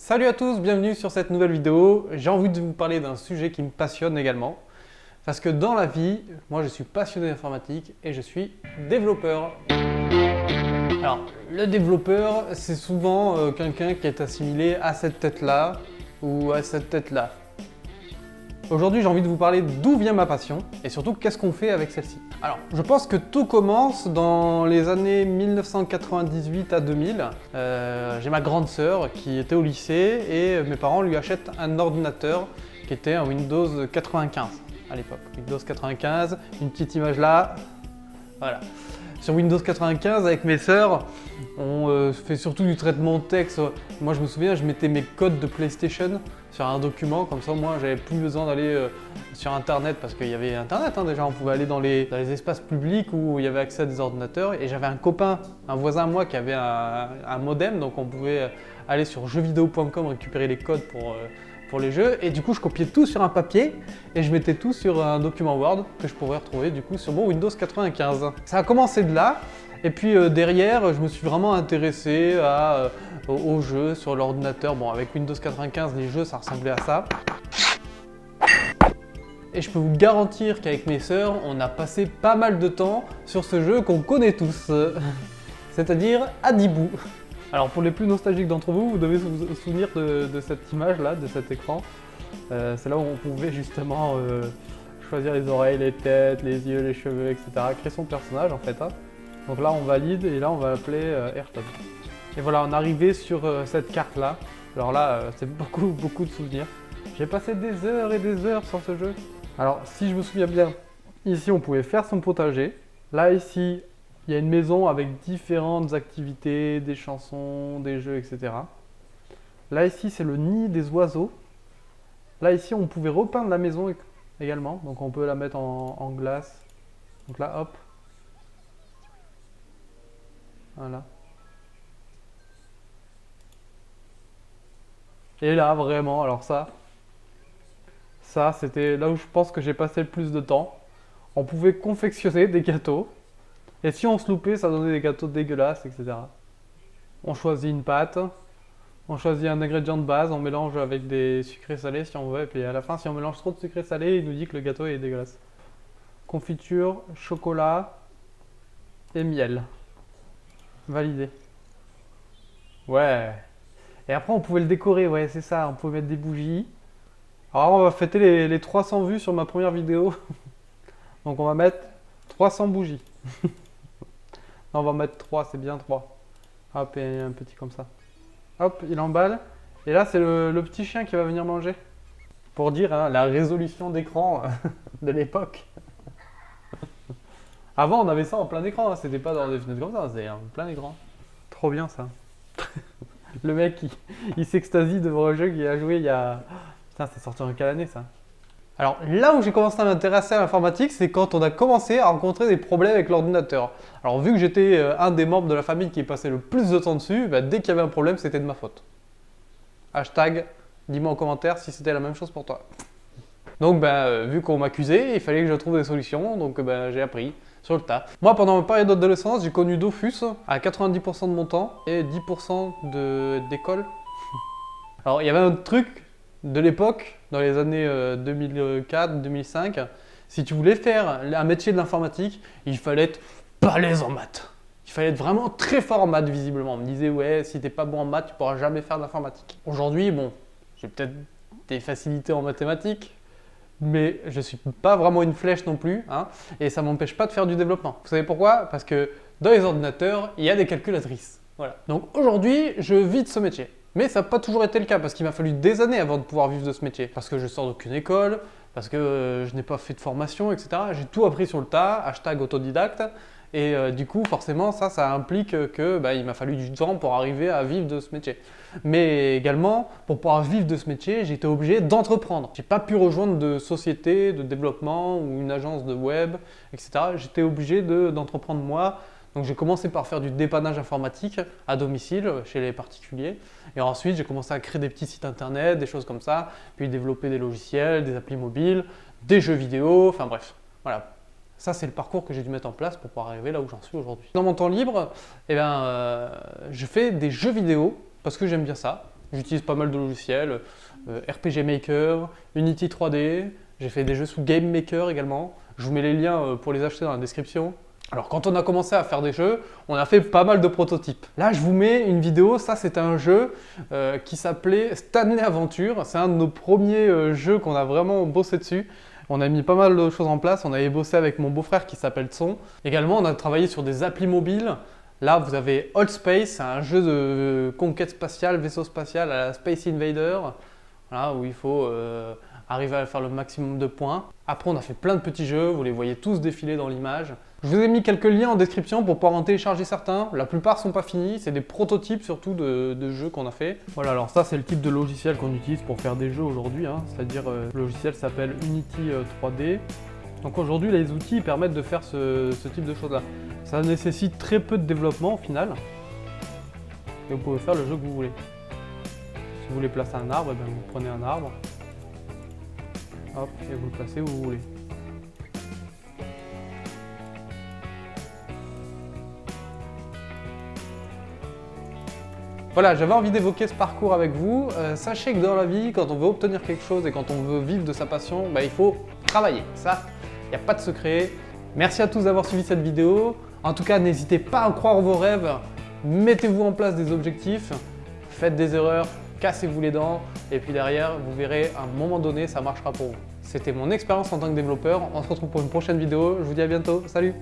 Salut à tous, bienvenue sur cette nouvelle vidéo. J'ai envie de vous parler d'un sujet qui me passionne également. Parce que dans la vie, moi je suis passionné d'informatique et je suis développeur. Alors, le développeur, c'est souvent quelqu'un qui est assimilé à cette tête-là ou à cette tête-là. Aujourd'hui, j'ai envie de vous parler d'où vient ma passion et surtout qu'est-ce qu'on fait avec celle-ci. Alors, je pense que tout commence dans les années 1998 à 2000. J'ai ma grande sœur qui était au lycée et mes parents lui achètent un ordinateur qui était un Windows 95 à l'époque. Windows 95, une petite image là, voilà. Sur Windows 95, avec mes sœurs, on fait surtout du traitement de texte. Moi, je me souviens, je mettais mes codes de PlayStation sur un document, comme ça, moi, j'avais plus besoin d'aller sur Internet, parce qu'il y avait Internet, hein, déjà, on pouvait aller dans les espaces publics où il y avait accès à des ordinateurs. Et j'avais un copain, un voisin à moi, qui avait un modem, donc on pouvait aller sur jeuxvideo.com récupérer les codes pour les jeux, et du coup je copiais tout sur un papier et je mettais tout sur un document Word que je pourrais retrouver du coup sur mon Windows 95. Ça a commencé de là, et puis derrière je me suis vraiment intéressé aux jeux sur l'ordinateur. Bon, avec Windows 95 les jeux ça ressemblait à ça. Et je peux vous garantir qu'avec mes sœurs on a passé pas mal de temps sur ce jeu qu'on connaît tous, c'est-à-dire Hadibou. Alors pour les plus nostalgiques d'entre vous, vous devez vous souvenir de cette image là, de cet écran. C'est là où on pouvait justement choisir les oreilles, les têtes, les yeux, les cheveux, etc. Créer son personnage en fait. Hein. Donc là on valide et là on va appeler Ayrton. Et voilà, on est arrivé sur cette carte là. Alors là c'est beaucoup de souvenirs. J'ai passé des heures et des heures sur ce jeu. Alors si je me souviens bien, ici on pouvait faire son potager. Là ici, il y a une maison avec différentes activités, des chansons, des jeux, etc. Là ici c'est le nid des oiseaux. Là ici on pouvait repeindre la maison également. Donc on peut la mettre en glace. Donc là hop. Voilà. Et là vraiment, alors ça c'était là où je pense que j'ai passé le plus de temps. On pouvait confectionner des gâteaux. Et si on se loupait, ça donnait des gâteaux dégueulasses, etc. On choisit une pâte, on choisit un ingrédient de base, on mélange avec des sucrés salés si on veut, et puis à la fin, si on mélange trop de sucrés salés, il nous dit que le gâteau est dégueulasse. Confiture, chocolat et miel. Validé. Ouais. Et après, on pouvait le décorer, ouais, c'est ça, on pouvait mettre des bougies. Alors, on va fêter les 300 vues sur ma première vidéo. Donc, on va mettre 300 bougies. Non, on va mettre 3, c'est bien 3. Hop, et un petit comme ça. Hop, il emballe. Et là, c'est le petit chien qui va venir manger. Pour dire hein, la résolution d'écran de l'époque. Avant, on avait ça en plein écran. Hein. C'était pas dans des fenêtres comme ça, c'était en plein écran. Trop bien ça. Le mec, il s'extasie devant un jeu qu'il a joué il y a... Putain, c'est sorti en quelle année ça? Alors là où j'ai commencé à m'intéresser à l'informatique, c'est quand on a commencé à rencontrer des problèmes avec l'ordinateur. Alors vu que j'étais un des membres de la famille qui passait le plus de temps dessus, bah, dès qu'il y avait un problème, c'était de ma faute. Hashtag, dis-moi en commentaire si c'était la même chose pour toi. Donc bah, vu qu'on m'accusait, il fallait que je trouve des solutions, donc bah, j'ai appris sur le tas. Moi pendant ma période d'adolescence, j'ai connu Dofus à 90% de mon temps et 10% d'école. Alors il y avait un truc de l'époque, dans les années 2004-2005, si tu voulais faire un métier de l'informatique, il fallait être balèze en maths. Il fallait être vraiment très fort en maths, visiblement. On me disait, ouais, si t'es pas bon en maths, tu pourras jamais faire de l'informatique. Aujourd'hui, bon, j'ai peut-être des facilités en mathématiques, mais je suis pas vraiment une flèche non plus, hein, et ça m'empêche pas de faire du développement. Vous savez pourquoi? Parce que dans les ordinateurs, il y a des calculatrices. Voilà. Donc aujourd'hui, je vis de ce métier. Mais ça n'a pas toujours été le cas, parce qu'il m'a fallu des années avant de pouvoir vivre de ce métier. Parce que je sors d'aucune école, parce que je n'ai pas fait de formation, etc. J'ai tout appris sur le tas, hashtag autodidacte. Et du coup, forcément, ça implique que bah, il m'a fallu du temps pour arriver à vivre de ce métier. Mais également, pour pouvoir vivre de ce métier, j'ai été obligé d'entreprendre. J'ai pas pu rejoindre de société de développement ou une agence de web, etc. J'étais obligé d'entreprendre moi. Donc j'ai commencé par faire du dépannage informatique à domicile chez les particuliers, et ensuite j'ai commencé à créer des petits sites internet, des choses comme ça, puis développer des logiciels, des applis mobiles, des jeux vidéo, enfin bref, voilà. Ça c'est le parcours que j'ai dû mettre en place pour pouvoir arriver là où j'en suis aujourd'hui. Dans mon temps libre, je fais des jeux vidéo parce que j'aime bien ça. J'utilise pas mal de logiciels, RPG Maker, Unity 3D, j'ai fait des jeux sous Game Maker également. Je vous mets les liens pour les acheter dans la description. Alors quand on a commencé à faire des jeux, on a fait pas mal de prototypes. Là je vous mets une vidéo, ça c'est un jeu qui s'appelait Stanley Aventure. C'est un de nos premiers jeux qu'on a vraiment bossé dessus. On a mis pas mal de choses en place, on avait bossé avec mon beau-frère qui s'appelle Tson. Également on a travaillé sur des applis mobiles. Là vous avez Old Space, c'est un jeu de conquête spatiale, vaisseau spatial à la Space Invader. Voilà, où il faut arriver à faire le maximum de points. Après on a fait plein de petits jeux, vous les voyez tous défiler dans l'image. Je vous ai mis quelques liens en description pour pouvoir en télécharger certains. La plupart sont pas finis, c'est des prototypes surtout de jeux qu'on a fait. Voilà, alors ça c'est le type de logiciel qu'on utilise pour faire des jeux aujourd'hui, hein. C'est-à-dire le logiciel s'appelle Unity 3D. Donc aujourd'hui les outils permettent de faire ce type de choses là. Ça nécessite très peu de développement au final. Et vous pouvez faire le jeu que vous voulez. Si vous voulez placer un arbre, eh bien, vous prenez un arbre. Hop, et vous le placez où vous voulez. Voilà, j'avais envie d'évoquer ce parcours avec vous. Sachez que dans la vie, quand on veut obtenir quelque chose et quand on veut vivre de sa passion, il faut travailler. Ça, il n'y a pas de secret. Merci à tous d'avoir suivi cette vidéo. En tout cas, n'hésitez pas à croire vos rêves. Mettez-vous en place des objectifs. Faites des erreurs, cassez-vous les dents. Et puis derrière, vous verrez, à un moment donné, ça marchera pour vous. C'était mon expérience en tant que développeur. On se retrouve pour une prochaine vidéo. Je vous dis à bientôt. Salut!